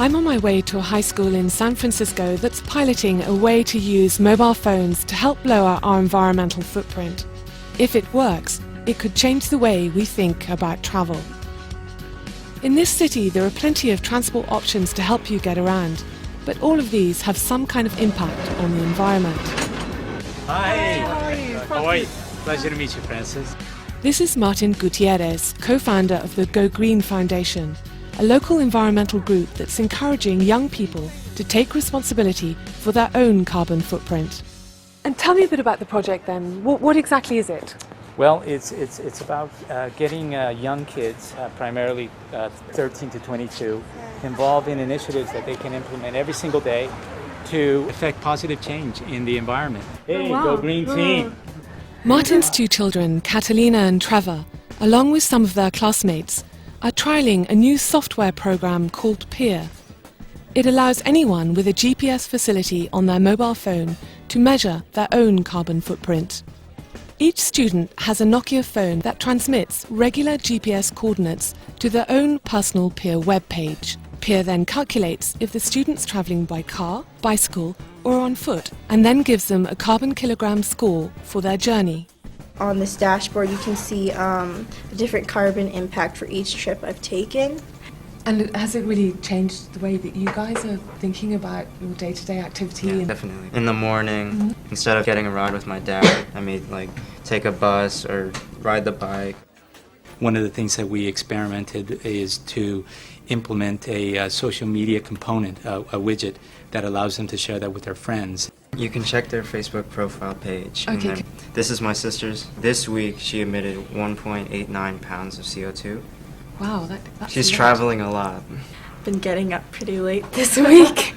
I'm on my way to a high school in San Francisco that's piloting a way to use mobile phones to help lower our environmental footprint. If it works, it could change the way we think about travel. In this city, there are plenty of transport options to help you get around, but all of these have some kind of impact on the environment. Hi! How are you? How are you? Pleasure to meet you, Francis. This is Martin Gutierrez, co-founder of the Go Green Foundation, a local environmental group that's encouraging young people to take responsibility for their own carbon footprint. And tell me a bit about the project then. What exactly is it? Well, it's about getting young kids, primarily 13 to 22, involved in initiatives that they can implement every single day to affect positive change in the environment. Hey, wow. Go Green team! Martin's two children, Catalina and Trevor, along with some of their classmates, are trialling a new software program called PEIR. It allows anyone with a GPS facility on their mobile phone to measure their own carbon footprint. Each student has a Nokia phone that transmits regular GPS coordinates to their own personal PEIR webpage. PEIR then calculates if the student's travelling by car, bicycle or on foot, and then gives them a carbon kilogram score for their journey. On this dashboard you can see the different carbon impact for each trip I've taken. And has it really changed the way that you guys are thinking about your day-to-day activity? Yeah, definitely. In the morning, instead of getting a ride with my dad, I may take a bus or ride the bike. One of the things that we experimented is to implement a social media component, a widget that allows them to share that with their friends. You can check their Facebook profile page. Okay. And this is my sister's. This week she emitted 1.89 pounds of CO2. Wow, that's She's a lot. traveling a lot. Been getting up pretty late this week,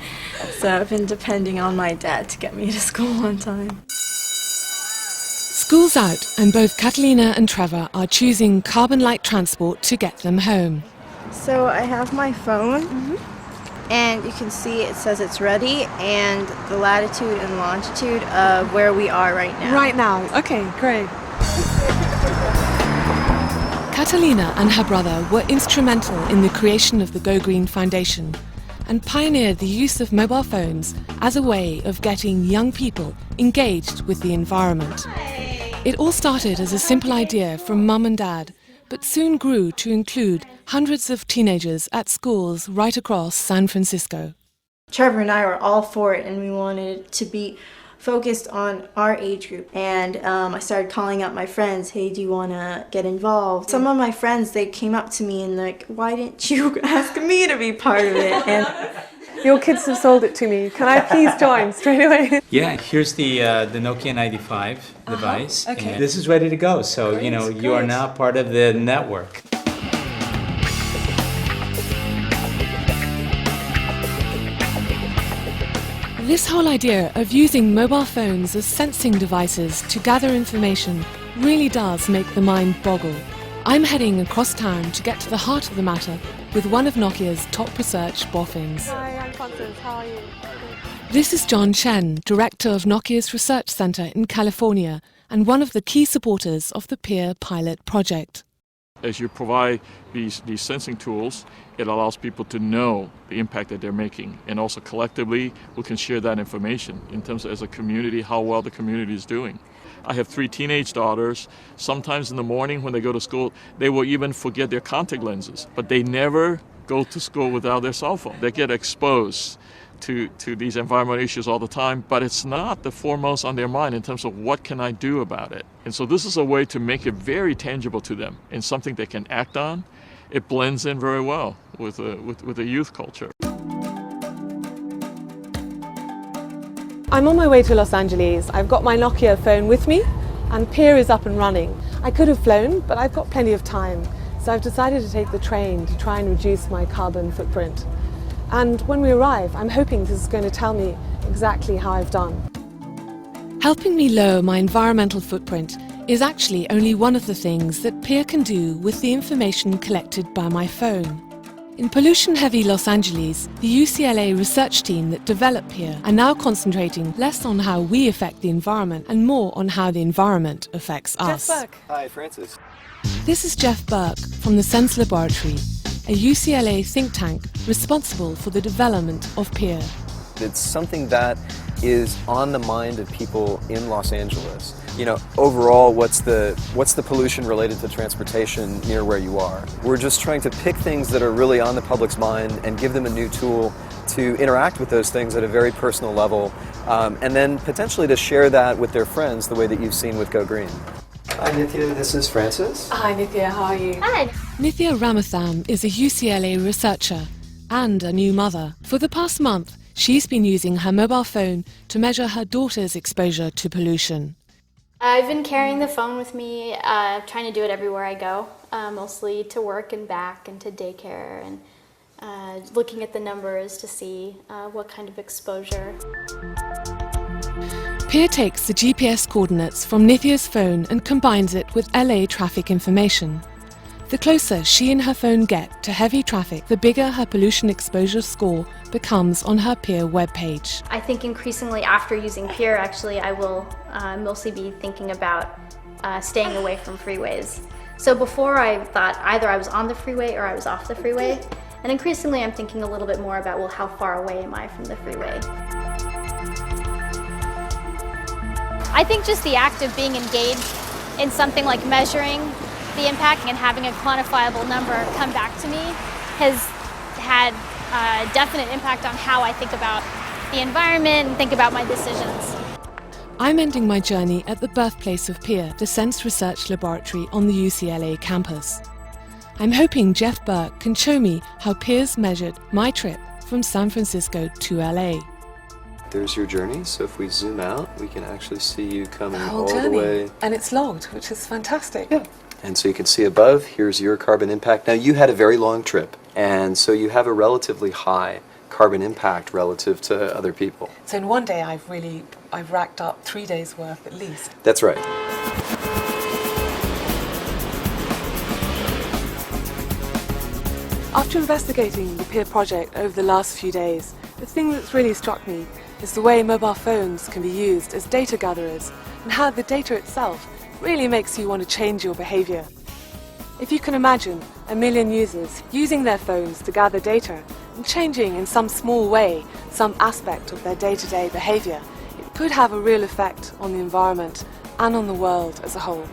so I've been depending on my dad to get me to school on time. School's out, and both Catalina and Trevor are choosing carbon-light transport to get them home. So I have my phone, and you can see it says it's ready, and the latitude and longitude of where we are right now. Right now, okay, great. Catalina and her brother were instrumental in the creation of the Go Green Foundation and pioneered the use of mobile phones as a way of getting young people engaged with the environment. It all started as a simple idea from Mum and Dad, but soon grew to include hundreds of teenagers at schools right across San Francisco. Trevor and I were all for it, and we wanted it to be focused on our age group. And I started calling out my friends, hey, do you want to get involved? Some of my friends, they came up to me and like, why didn't you ask me to be part of it? And Your kids have sold it to me. Can I please join straight away? Yeah, here's the Nokia 95 device. Okay. And this is ready to go, so Great, you are great. now part of the network. This whole idea of using mobile phones as sensing devices to gather information really does make the mind boggle. I'm heading across town to get to the heart of the matter with one of Nokia's top research boffins. Hi, I'm Constance. How are you? This is John Chen, director of Nokia's research center in California and one of the key supporters of the PEIR pilot project. As you provide these sensing tools, it allows people to know the impact that they're making, and also collectively we can share that information in terms of, as a community, how well the community is doing. I have 3 teenage daughters. Sometimes in the morning when they go to school, they will even forget their contact lenses, but they never go to school without their cell phone. They get exposed to these environmental issues all the time, but it's not the foremost on their mind in terms of what can I do about it. And so this is a way to make it very tangible to them and something they can act on. It blends in very well with the youth culture. I'm on my way to Los Angeles. I've got my Nokia phone with me and PEIR is up and running. I could have flown, but I've got plenty of time. So I've decided to take the train to try and reduce my carbon footprint. And when we arrive, I'm hoping this is going to tell me exactly how I've done. Helping me lower my environmental footprint is actually only one of the things that PEIR can do with the information collected by my phone. In pollution-heavy Los Angeles, the UCLA research team that developed PEIR are now concentrating less on how we affect the environment and more on how the environment affects us. Jeff Burke. Hi, Francis. This is Jeff Burke from the Sense Laboratory. a UCLA think tank responsible for the development of PEIR. It's something that is on the mind of people in Los Angeles. You know, overall, what's the pollution related to transportation near where you are? We're just trying to pick things that are really on the public's mind and give them a new tool to interact with those things at a very personal level, and then potentially to share that with their friends the way that you've seen with Go Green. Hi Nithya, this is Francis. Hi Nithya, how are you? Hi. Nithya Ramatham is a UCLA researcher and a new mother. For the past month, she's been using her mobile phone to measure her daughter's exposure to pollution. I've been carrying the phone with me, trying to do it everywhere I go, mostly to work and back and to daycare, and looking at the numbers to see what kind of exposure. PEIR takes the GPS coordinates from Nithya's phone and combines it with LA traffic information. The closer she and her phone get to heavy traffic, the bigger her pollution exposure score becomes on her PEIR webpage. I think increasingly after using PEIR, actually, I will mostly be thinking about staying away from freeways. So before I thought either I was on the freeway or I was off the freeway, and increasingly I'm thinking a little bit more about, well, how far away am I from the freeway? I think just the act of being engaged in something like measuring the impact and having a quantifiable number come back to me has had a definite impact on how I think about the environment and think about my decisions. I'm ending my journey at the birthplace of PEIR, the Sense Research Laboratory on the UCLA campus. I'm hoping Jeff Burke can show me how PEIR's measured my trip from San Francisco to LA. There's your journey, so if we zoom out, we can actually see you coming The whole all journey. the way. And it's logged, which is fantastic. Yeah. And so you can see above, here's your carbon impact. Now you had a very long trip, and so you have a relatively high carbon impact relative to other people. So in one day I've racked up 3 days worth at least. That's right. After investigating the PEIR project over the last few days, the thing that's really struck me is the way mobile phones can be used as data gatherers and how the data itself really makes you want to change your behaviour. If you can imagine 1 million users using their phones to gather data and changing in some small way some aspect of their day-to-day behaviour, it could have a real effect on the environment and on the world as a whole.